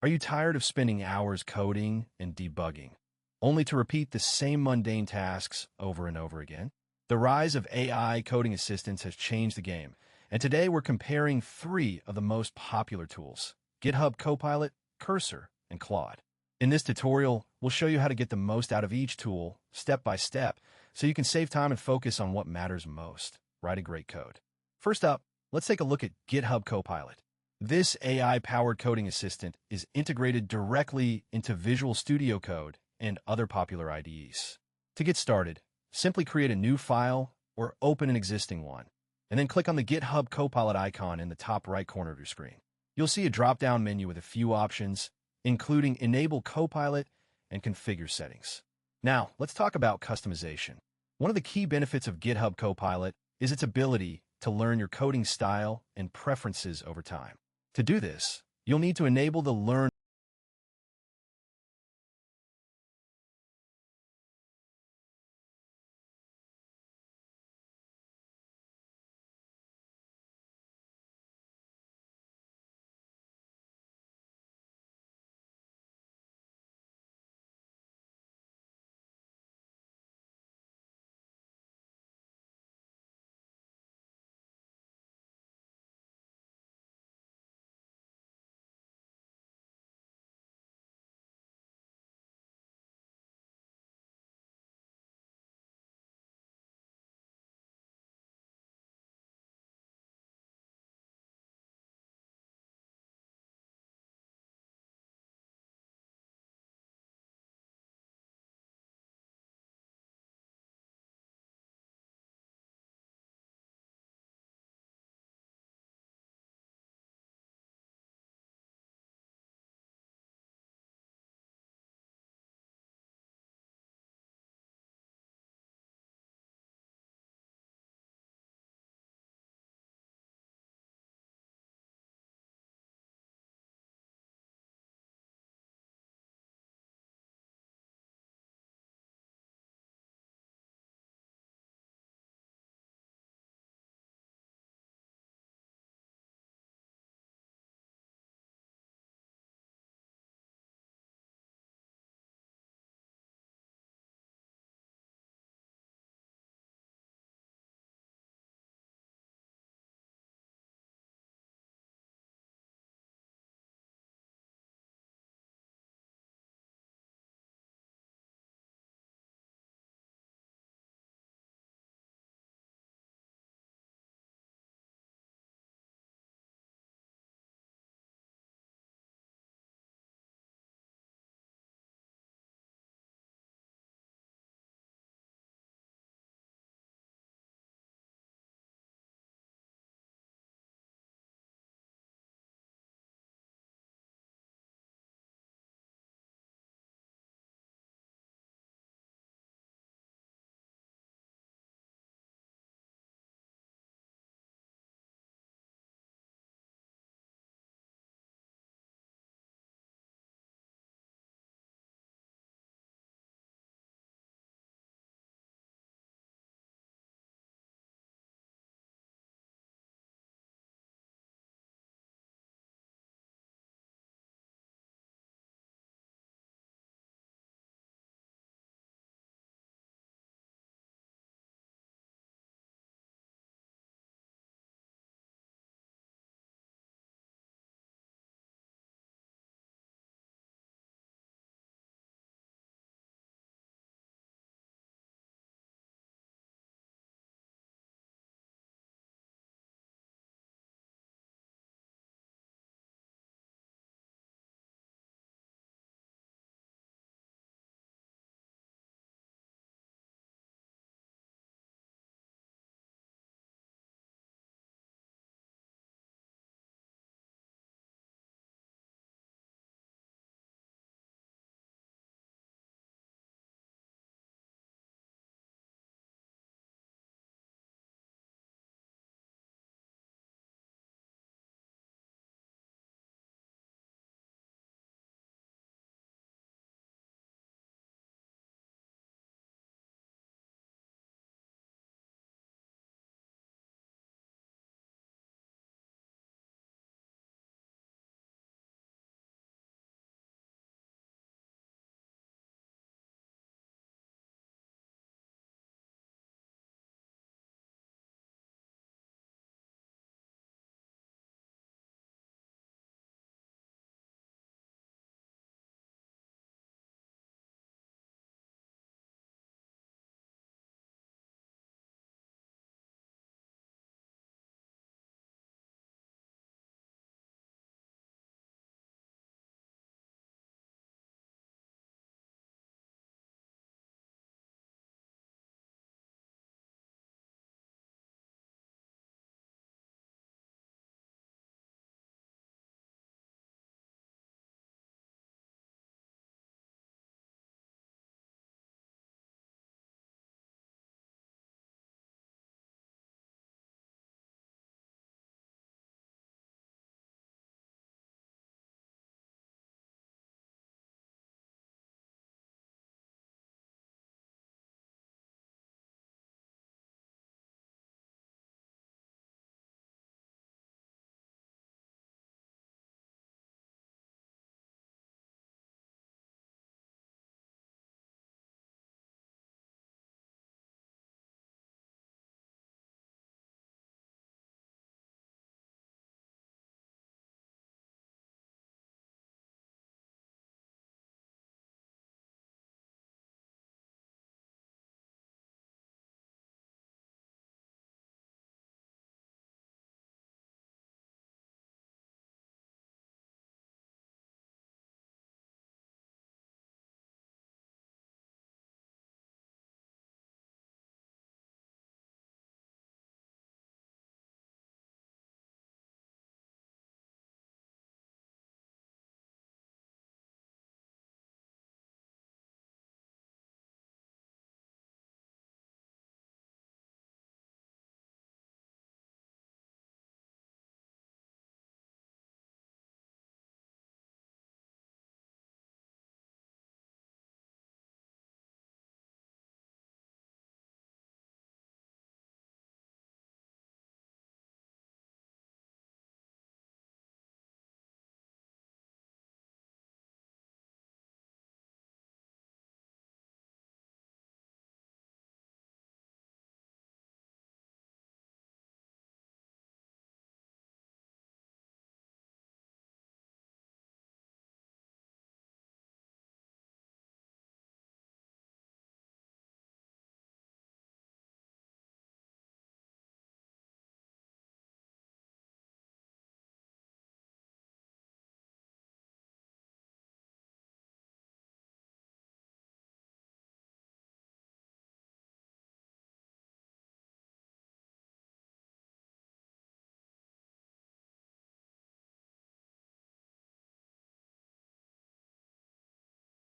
Are you tired of spending hours coding and debugging, only to repeat the same mundane tasks over and over again? The rise of AI coding assistants has changed the game, and today we're comparing three of the most popular tools: GitHub Copilot, Cursor, and Claude. In this tutorial, we'll show you how to get the most out of each tool, step by step, so you can save time and focus on what matters most: writing great code. First up, let's take a look at GitHub Copilot. This AI-powered coding assistant is integrated directly into Visual Studio Code and other popular IDEs. To get started, simply create a new file or open an existing one, and then click on the GitHub Copilot icon in the top right corner of your screen. You'll see a drop-down menu with a few options, including Enable Copilot and Configure Settings. Now, let's talk about customization. One of the key benefits of GitHub Copilot is its ability to learn your coding style and preferences over time. To do this, you'll need to enable the Learn